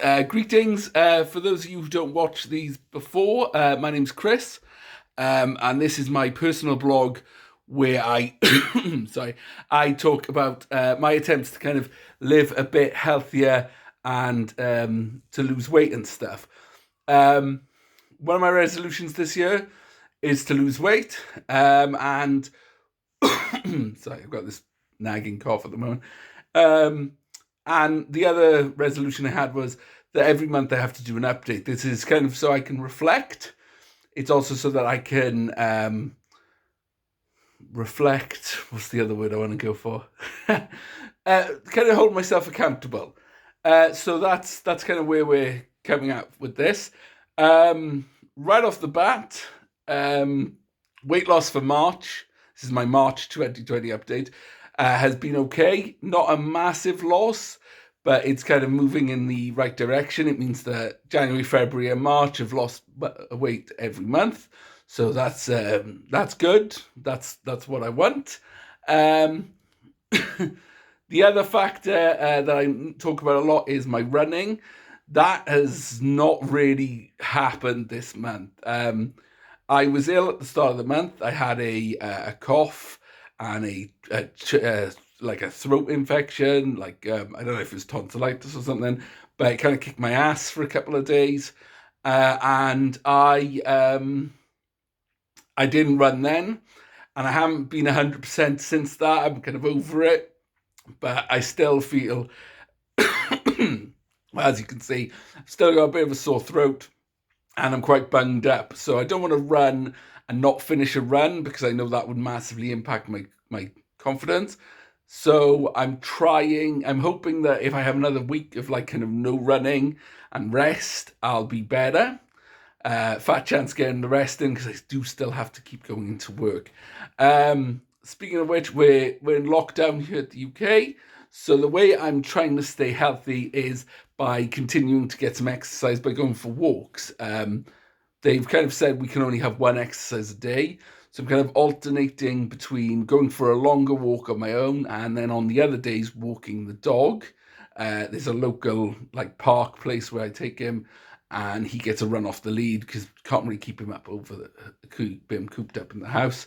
Greetings. For those of you who don't watch these before, my name's Chris, and this is my personal blog where I, sorry, I talk about my attempts to kind of live a bit healthier and to lose weight and stuff. Um, One of my resolutions this year is to lose weight, and sorry, I've got this nagging cough at the moment. Um, and the other resolution I had was that every month I have to do an update. This is kind of so I can reflect. It's also so that I can reflect. What's the other word I want to go for? Kind of hold myself accountable. So that's kind of where we're coming out with this. Right off the bat, um, weight loss for March. This is my March 2020 update. Has been okay. Not a massive loss, but it's kind of moving in the right direction. It means that January, February, and March have lost weight every month, so that's good. That's what I want. Um, the other factor that I talk about a lot is my running. That has not really happened this month. I was ill at the start of the month. I had a cough and like a throat infection. Like I don't know if it was tonsillitis or something, but it kind of kicked my ass for a couple of days. And I didn't run then, and I haven't been 100% since that. I'm kind of over it, but I still feel, well, as you can see, I've still got a bit of a sore throat and I'm quite bunged up. So I don't want to run and not finish a run because I know that would massively impact my confidence. So I'm hoping that if I have another week of like kind of no running and rest, I'll be better. Fat chance getting the rest in because I do still have to keep going into work. Speaking of which, we're in lockdown here at the UK. So the way I'm trying to stay healthy is by continuing to get some exercise by going for walks. They've kind of said we can only have one exercise a day. So I'm kind of alternating between going for a longer walk on my own and then on the other days walking the dog. There's a local like park place where I take him and he gets a run off the lead because can't really keep him up keep him cooped up in the house.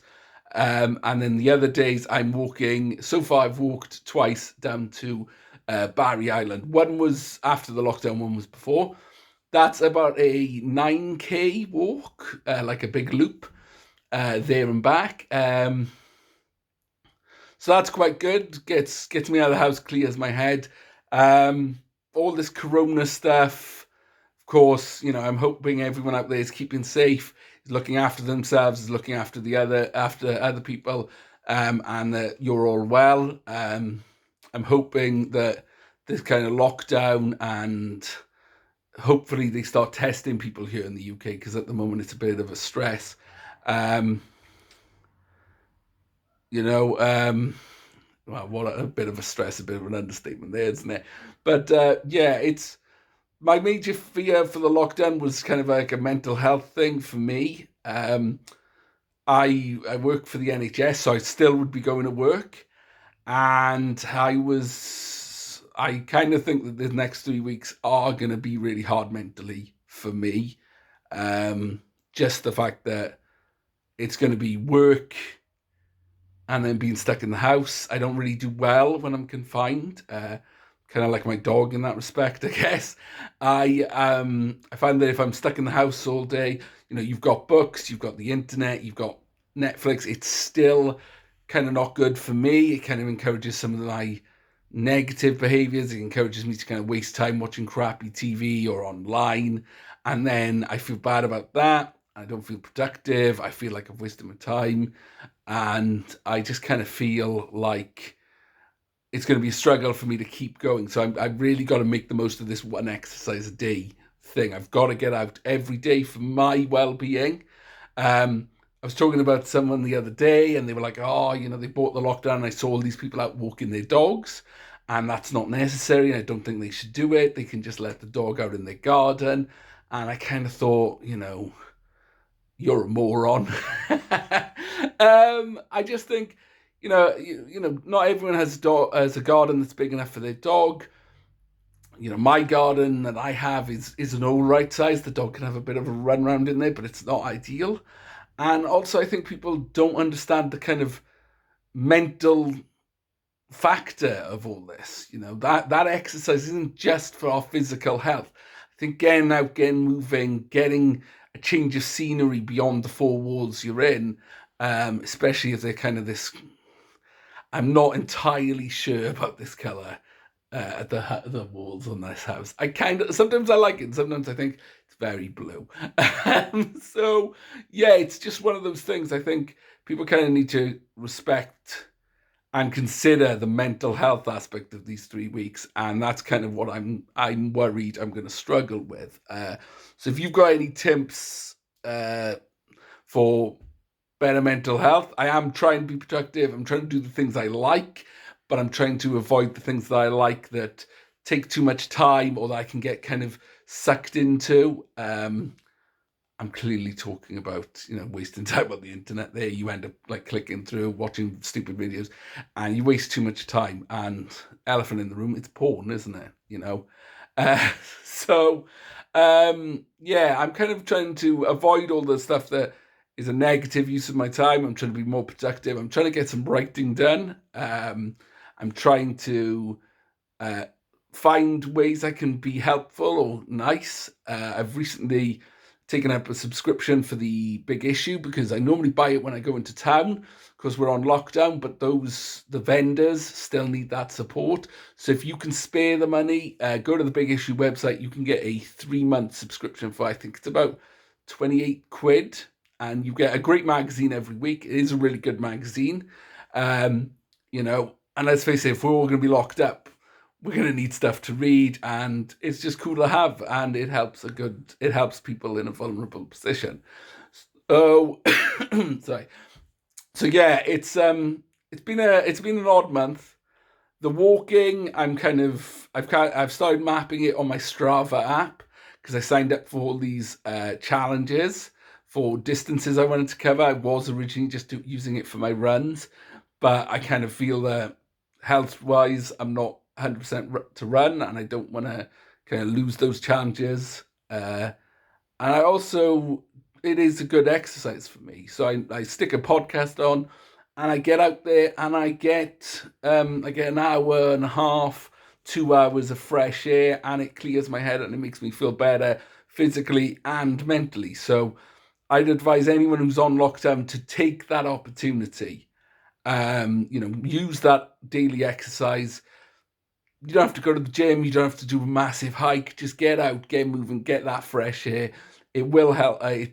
And then the other days I'm walking. So far, I've walked twice down to Barry Island. One was after the lockdown, one was before. That's about a 9K walk, like a big loop there and back. So that's quite good. Gets me out of the house, clears my head. All this Corona stuff, of course, I'm hoping everyone out there is keeping safe, is looking after themselves, is looking after other people, and that you're all well. I'm hoping that this kind of lockdown and hopefully they start testing people here in the UK because at the moment it's a bit of a stress. Um, you know, well, what a bit of a stress, a bit of an understatement there, isn't it? But yeah, it's my major fear for the lockdown was kind of like a mental health thing for me. I work for the NHS, so I still would be going to work, and I kind of think that the next 3 weeks are going to be really hard mentally for me. Just the fact that it's going to be work and then being stuck in the house. I don't really do well when I'm confined. Kind of like my dog in that respect, I guess. I find that if I'm stuck in the house all day, you've got books, you've got the internet, you've got Netflix. It's still kind of not good for me. It kind of encourages some of my negative behaviors. It encourages me to kind of waste time watching crappy TV or online, and then I feel bad about that. I don't feel productive. I feel like I've wasted my time, and I just kind of feel like it's going to be a struggle for me to keep going. So I've really got to make the most of this one exercise a day thing. I've got to get out every day for my well-being. I was talking about someone the other day and they were like, oh, they bought the lockdown and I saw all these people out walking their dogs and that's not necessary. I don't think they should do it. They can just let the dog out in their garden. And I kind of thought, you're a moron. I just think, not everyone has a garden that's big enough for their dog. My garden that I have is an all right size. The dog can have a bit of a run around in there, but it's not ideal. And also, I think people don't understand the kind of mental factor of all this. That exercise isn't just for our physical health. I think getting out, getting moving, getting a change of scenery beyond the four walls you're in, especially if they're kind of this. I'm not entirely sure about this color at the walls on this house. Sometimes I like it, sometimes I think it's very blue. So yeah, it's just one of those things. I think people kind of need to respect and consider the mental health aspect of these 3 weeks, and that's kind of what I'm worried I'm going to struggle with. So if you've got any tips for better mental health, I am trying to be productive. I'm trying to do the things I like, but I'm trying to avoid the things that I like that take too much time or that I can get kind of sucked into. I'm clearly talking about, wasting time on the internet there. You end up like clicking through, watching stupid videos, and you waste too much time. And elephant in the room, it's porn, isn't it? Uh, so, yeah, I'm kind of trying to avoid all the stuff that is a negative use of my time. I'm trying to be more productive. I'm trying to get some writing done. I'm trying to uh, find ways I can be helpful or nice. I've recently taken up a subscription for the Big Issue because I normally buy it when I go into town because we're on lockdown, but the vendors still need that support. So if you can spare the money, go to the Big Issue website. You can get a 3-month subscription for, I think it's about 28 quid, and you get a great magazine every week. It is a really good magazine. And let's face it, if we're all going to be locked up, we're going to need stuff to read, and it's just cool to have, and it helps people in a vulnerable position. Oh, sorry. So yeah, it's been an odd month. The walking, I've started mapping it on my Strava app because I signed up for all these challenges for distances I wanted to cover. I was originally just using it for my runs, but I kind of feel that health-wise, I'm not 100% to run, and I don't want to kind of lose those challenges. And it is a good exercise for me. So I stick a podcast on, and I get out there, and I get an hour and a half, 2 hours of fresh air, and it clears my head and it makes me feel better physically and mentally. So I'd advise anyone who's on lockdown to take that opportunity. Use that daily exercise. You don't have to go to the gym. You don't have to do a massive hike. Just get out, get moving, get that fresh air. It will help. A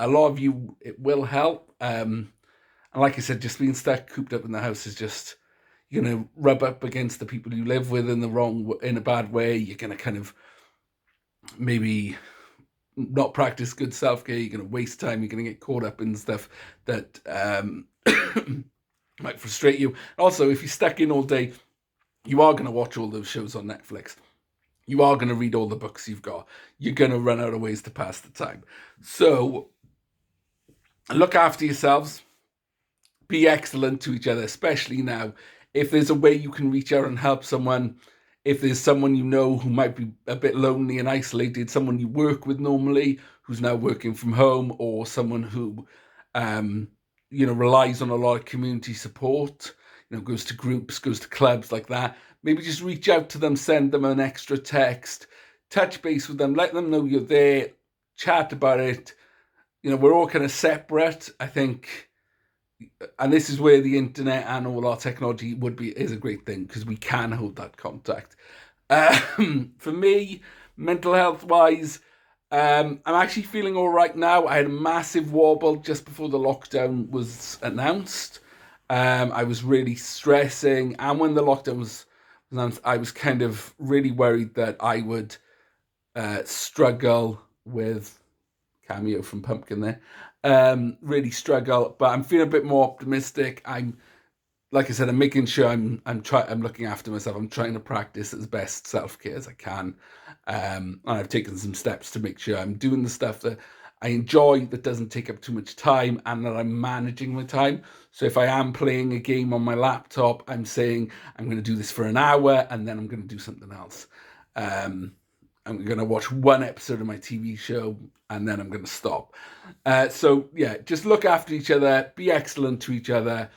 lot of you, it will help. And like I said, just being stuck, cooped up in the house is just, rub up against the people you live with in a bad way. You're going to kind of maybe not practice good self-care. You're going to waste time. You're going to get caught up in stuff that might frustrate you. Also, if you're stuck in all day, you are going to watch all those shows on Netflix. You are going to read all the books you've got. You're going to run out of ways to pass the time. So look after yourselves. Be excellent to each other, especially now. If there's a way you can reach out and help someone, if there's someone you know who might be a bit lonely and isolated, someone you work with normally who's now working from home, or someone who relies on a lot of community support, goes to groups, goes to clubs like that, maybe just reach out to them, send them an extra text, touch base with them, let them know you're there, chat about it. We're all kind of separate, I think, and this is where the internet and all our technology is a great thing, because we can hold that contact. For me, mental health wise, I'm actually feeling all right now. I had a massive wobble just before the lockdown was announced. I was really stressing, and when the lockdown was announced, I was kind of really worried that I would struggle with cameo from Pumpkin there. Really struggle, but I'm feeling a bit more optimistic. Like I said, I'm making sure I'm looking after myself. I'm trying to practice as best self-care as I can. And I've taken some steps to make sure I'm doing the stuff that I enjoy, that doesn't take up too much time, and that I'm managing my time. So if I am playing a game on my laptop, I'm saying I'm going to do this for an hour, and then I'm going to do something else. I'm going to watch one episode of my TV show and then I'm going to stop. So yeah, just look after each other, be excellent to each other,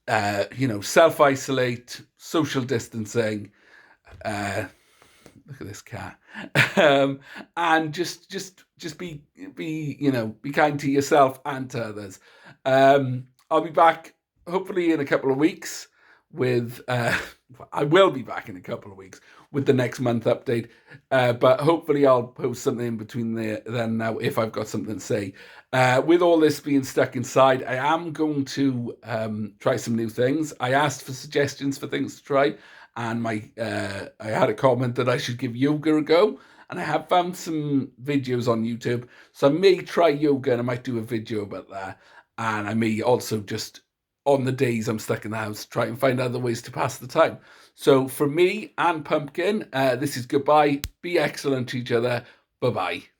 self-isolate, social distancing, look at this cat. And just be kind to yourself and to others. I'll be back hopefully in a couple of weeks with I will be back in a couple of weeks with the next month update. But hopefully I'll post something in between there then now if I've got something to say. With all this being stuck inside, I am going to try some new things. I asked for suggestions for things to try, and I had a comment that I should give yoga a go, and I have found some videos on YouTube, so I may try yoga and I might do a video about that, and I may also just on the days I'm stuck in the house try and find other ways to pass the time. So for me and Pumpkin, this is goodbye. Be excellent to each other. Bye bye.